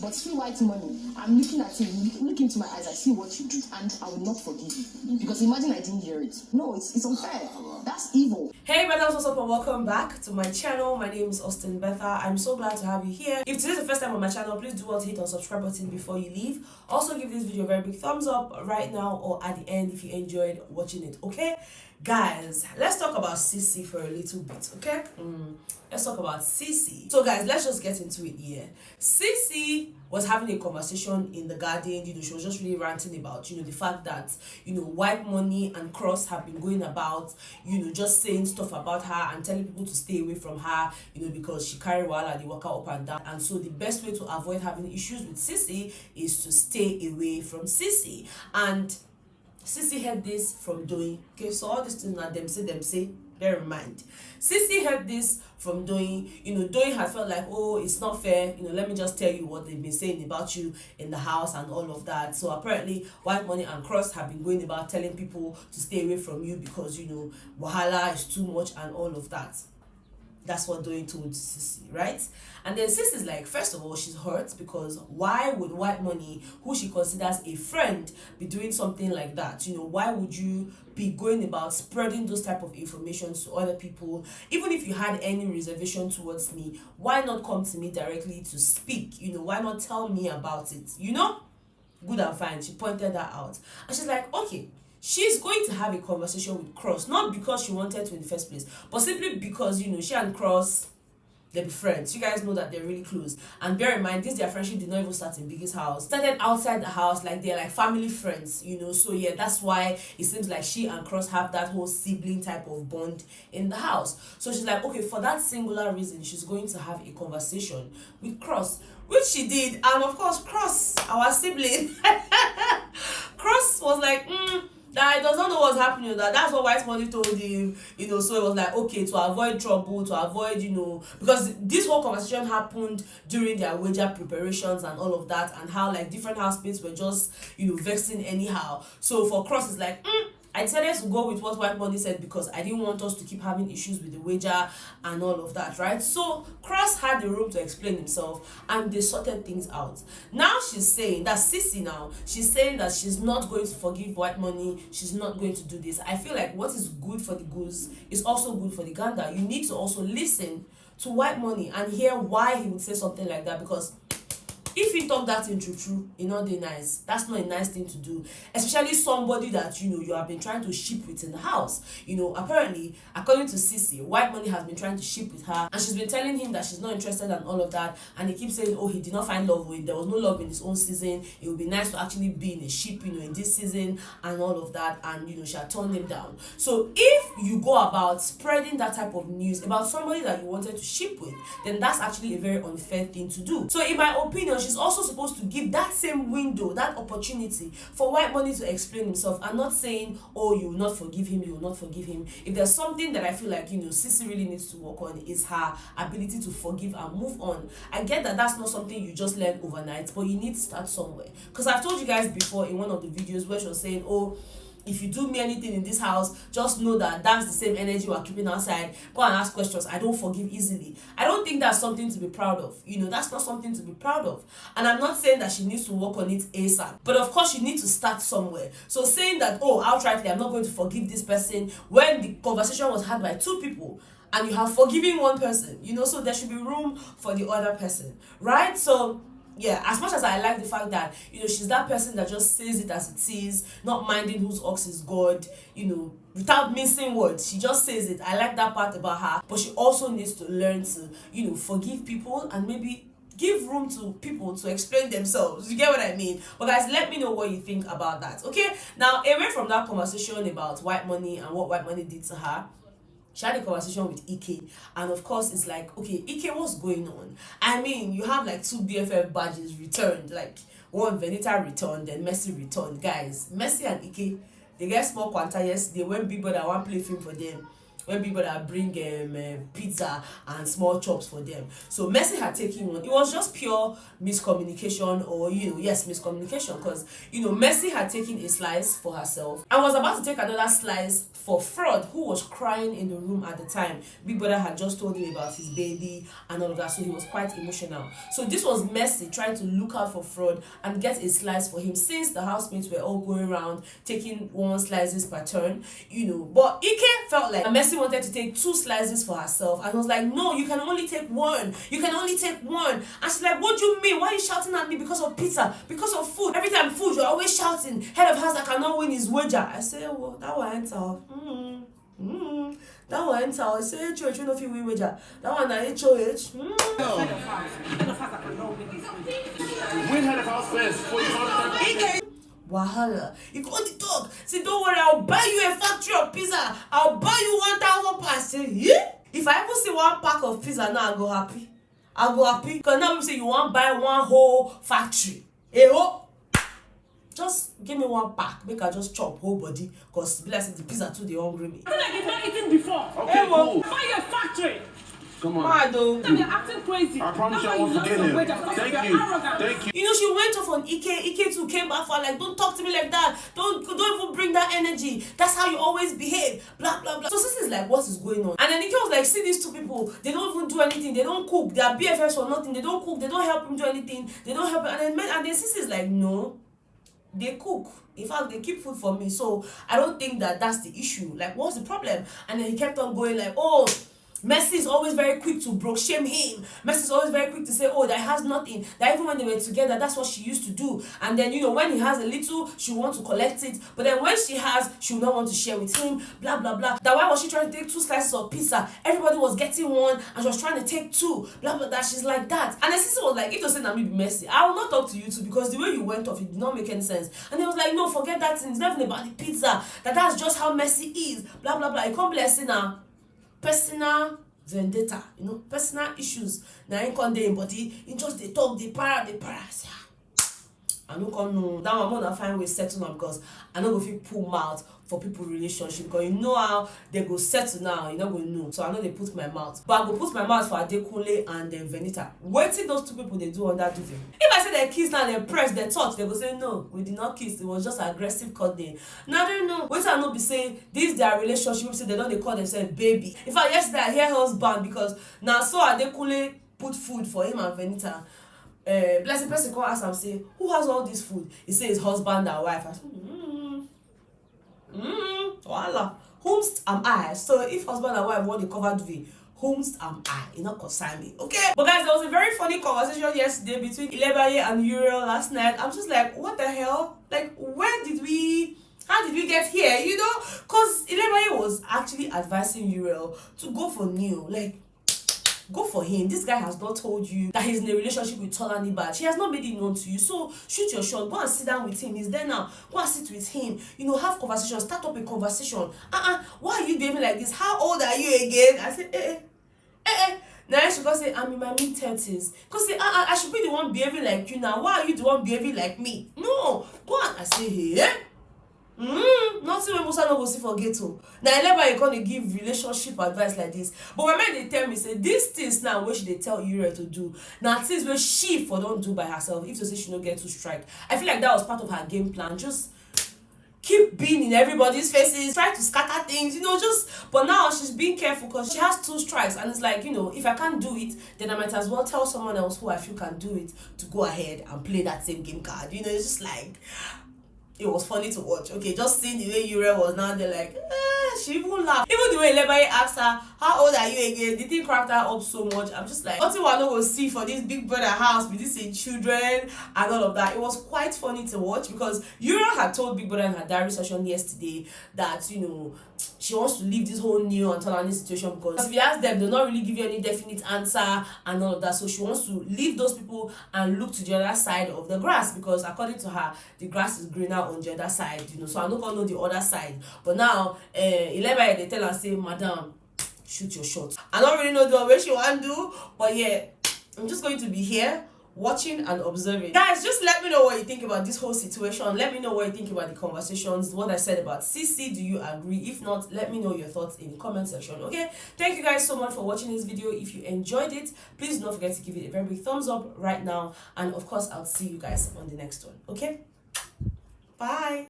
But see white money, I'm looking at him, look into my eyes, I see what you do, and I will not forgive you. Because imagine I didn't hear it. No, it's unfair. That's evil. Hey Bethans, what's up and welcome back to my channel. My name is Austin Betha. I'm so glad to have you here. If this is the first time on my channel, please do well to hit on subscribe button before you leave. Also give this video a very big thumbs up right now or at the end if you enjoyed watching it, okay? Guys, let's talk about CeCe for a little bit, okay? Let's talk about CeCe. So guys, let's just get into it here. CeCe was having a conversation in the garden. She was just really ranting about, the fact that, Whitemoney and Cross have been going about, just saying stuff about her and telling people to stay away from her, because she carry wahala, they walk her up and down. And so the best way to avoid having issues with CeCe is to stay away from CeCe. And CeCe heard this from doing. Okay, so all these things that them say, bear in mind. CeCe heard this from doing. Doing had felt like, oh, it's not fair. Let me just tell you what they've been saying about you in the house and all of that. So apparently, Whitemoney and Cross have been going about telling people to stay away from you because, wahala is too much and all of that. That's what Doing told CeCe, right? And then CeCe is like, first of all, she's hurt because why would Whitemoney, who she considers a friend, be doing something like that? Why would you be going about spreading those type of information to other people? Even if you had any reservation towards me, why not come to me directly to speak? Why not tell me about it? Good and fine. She pointed that out. And she's like, okay, she's going to have a conversation with Cross, not because she wanted to in the first place, but simply because, she and Cross, they'll be friends. You guys know that they're really close. And bear in mind, their friendship did not even start in Biggie's house. It started outside the house, like they're like family friends, So yeah, that's why it seems like she and Cross have that whole sibling type of bond in the house. So she's like, okay, for that singular reason, she's going to have a conversation with Cross, which she did. And of course, Cross, our sibling, Cross was like, that he does not know what's happening. That's what Whitemoney told him, so it was like, okay, to avoid trouble, to avoid, because this whole conversation happened during their wager preparations and all of that, and how like different housemates were just, vexing anyhow. So for Cross, it's like, I decided to go with what Whitemoney said because I didn't want us to keep having issues with the wager and all of that, right? So Cross had the room to explain himself and they sorted things out. Now she's saying that CeCe she's saying that she's not going to forgive Whitemoney. She's not going to do this. I feel like what is good for the goose is also good for the gander. You need to also listen to Whitemoney and hear why he would say something like that, because if you talk that in true, not be nice. That's not a nice thing to do, especially somebody that you have been trying to ship with in the house. Apparently, according to CeCe, Whitemoney has been trying to ship with her, and she's been telling him that she's not interested and all of that. And he keeps saying, oh, he did not find love with. There was no love in his own season. It would be nice to actually be in a ship, in this season and all of that. And she had turned him down. So if you go about spreading that type of news about somebody that you wanted to ship with, then that's actually a very unfair thing to do. So in my opinion, she's also supposed to give that same window, that opportunity for Whitemoney to explain himself, and not saying, oh, you will not forgive him, you will not forgive him. If there's something that I feel like, CeCe really needs to work on, is her ability to forgive and move on. I get that that's not something you just learn overnight, but you need to start somewhere. Because I've told you guys before in one of the videos where she was saying, oh, if you do me anything in this house, just know that that's the same energy we're keeping outside. Go and ask questions. I don't forgive easily. I don't think that's something to be proud of. That's not something to be proud of. And I'm not saying that she needs to work on it ASAP. But of course, you need to start somewhere. So saying that, oh, outrightly, I'm not going to forgive this person, when the conversation was had by two people, and you have forgiven one person, so there should be room for the other person, right? So yeah, as much as I like the fact that, she's that person that just says it as it is, not minding whose ox is God, without mincing words, she just says it. I like that part about her. But she also needs to learn to, forgive people and maybe give room to people to explain themselves. You get what I mean? But guys, let me know what you think about that, okay? Now, away from that conversation about Whitemoney and what Whitemoney did to her, she had a conversation with Ike, and of course it's like, okay, Ike, what's going on? I mean, you have like 2 BFF badges returned, like one Venita returned, then Messi returned. Guys, Messi and Ike, they get small quanta. Yes, they went Big Brother, one play film for them. when Big Brother bring pizza and small chops for them. So Mercy had taken one. It was just pure miscommunication, or yes, miscommunication, because Mercy had taken a slice for herself and was about to take another slice for Fraud, who was crying in the room at the time. Big Brother had just told him about his baby and all of that, so he was quite emotional. So this was Mercy trying to look out for Fraud and get a slice for him, since the housemates were all going around taking one slices per turn, But Ike felt like Mercy wanted to take 2 slices for herself, and was like, no, you can only take 1. You can only take 1. And she's like, what do you mean? Why are you shouting at me because of pizza? Because of food? Every time food, you're always shouting. Head of house that cannot win his wager. I say, well, that one enter. That one enter. I say, HOH, you know if you win wager. That one HOH. Win head of house first before you talk. Wahala. You go to talk. Say, don't worry, I'll buy you a factory of pizza. I'll buy you 1,000 packs. Say, yeah? If I ever see 1 pack of pizza now, I go happy. I go happy. Because now we say you want to buy 1 whole factory. Just give me 1 pack. Make I just chop whole body. Because like the pizza too, they hungry me. I feel like you've not eaten before. Okay, cool. Buy your factory. Come on. Why though? You're acting crazy. I promise you I won't forget him. Thank you. She went off on Ike. Ike too came back for like, don't talk to me like that. Don't even bring that energy. That's how you always behave. Blah blah blah. So CeCe is like, what is going on? And then Ike was like, see these 2 people. They don't even do anything. They don't cook. They are BFFs for nothing. They don't cook. They don't help him do anything. They don't help him. And then CeCe is like, no, they cook. In fact, they keep food for me. So I don't think that's the issue. Like, what's the problem? And then he kept on going like, oh, Mercy is always very quick to broke shame him. Mercy is always very quick to say, oh, that he has nothing. That even when they were together, that's what she used to do. And then, when he has a little, she will want to collect it. But then when she has, she will not want to share with him. Blah, blah, blah. That why was she trying to take 2 slices of pizza? Everybody was getting 1 and she was trying to take 2. Blah, blah, blah. She's like that. And then CeCe was like, if you say that me be Mercy, I will not talk to you too, because the way you went off, it did not make any sense. And he was like, no, forget that thing. It's not even about the pizza. That's just how Mercy is. Blah, blah, blah. It can't be like now. Personal vendetta, personal issues. Now in con dey body, in just they talk, they para. I no come know. That one gonna find way settle now, because I no go fit pull mouth for people relationship, because how they go settle now, you not gonna know. So I know they put my mouth, but I go put my mouth for Adekunle and then Venita. What till those 2 people they do under duvet? If I say they kiss now, they press, they touch, they go say no, we did not kiss. It was just aggressive cuddling. Now they know. Wait till I know be say this their relationship. Say they don't they call themselves baby. In fact, yesterday I hear husband, because now so Adekunle put food for him and Venita. Blessed person come ask and say, who has all this food? He says husband and wife. I say, voila. Whomst am I? So if husband and wife want to cover duvet, whomst am I? It not concern me. Okay? But guys, there was a very funny conversation yesterday between Bbnaija and Uriel last night. I'm just like, what the hell? Like, how did we get here? Because Bbnaija was actually advising Uriel to go for Neil. Like, go for him. This guy has not told you that he's in a relationship with Tolani Bad. He has not made it known to you. So shoot your shot. Go and sit down with him. He's there now. Go and sit with him. Have conversation. Start up a conversation. Why are you behaving like this? How old are you again? I said, Now she go say, I'm in my mid-30s. Because say, I should be the one behaving like you now. Why are you the one behaving like me? No. Go on. I say, hey. Nothing when Musa no go see for ghetto. Now Bbnaija gonna give relationship advice like this. But my man they tell me say these things now what should they tell Uriel to do? Now things where she for don't do by herself. If to say she don't get to strike. I feel like that was part of her game plan. Just keep being in everybody's faces, try to scatter things, but now she's being careful because she has 2 strikes, and it's like, if I can't do it, then I might as well tell someone else who I feel can do it to go ahead and play that same game card. It's just like, it was funny to watch. Okay, just seeing the way Uriel was now, they're like, she even laughed. Even the way Bbnaija asked her, how old are you again? The thing cracked her up so much. I'm just like, nothing I don't go see for this Big Brother house with these children and all of that. It was quite funny to watch, because Uriel had told Big Brother in her diary session yesterday that, she wants to leave this whole Neil and Tolani situation, because if you ask them, they'll not really give you any definite answer and all of that. So she wants to leave those people and look to the other side of the grass, because according to her, the grass is greener on the other side, So I don't know the other side. But now, Bbnaija, they tell her, say, madam, shoot your shot. I don't really know the way she want to do, but yeah, I'm just going to be here watching and observing. Guys, just let me know what you think about this whole situation. Let me know what you think about the conversations, what I said about CeCe. Do you agree? If not, let me know your thoughts in the comment section. Okay, thank you guys so much for watching this video. If you enjoyed it, please don't forget to give it a very big thumbs up right now, and of course I'll see you guys on the next one. Okay, bye.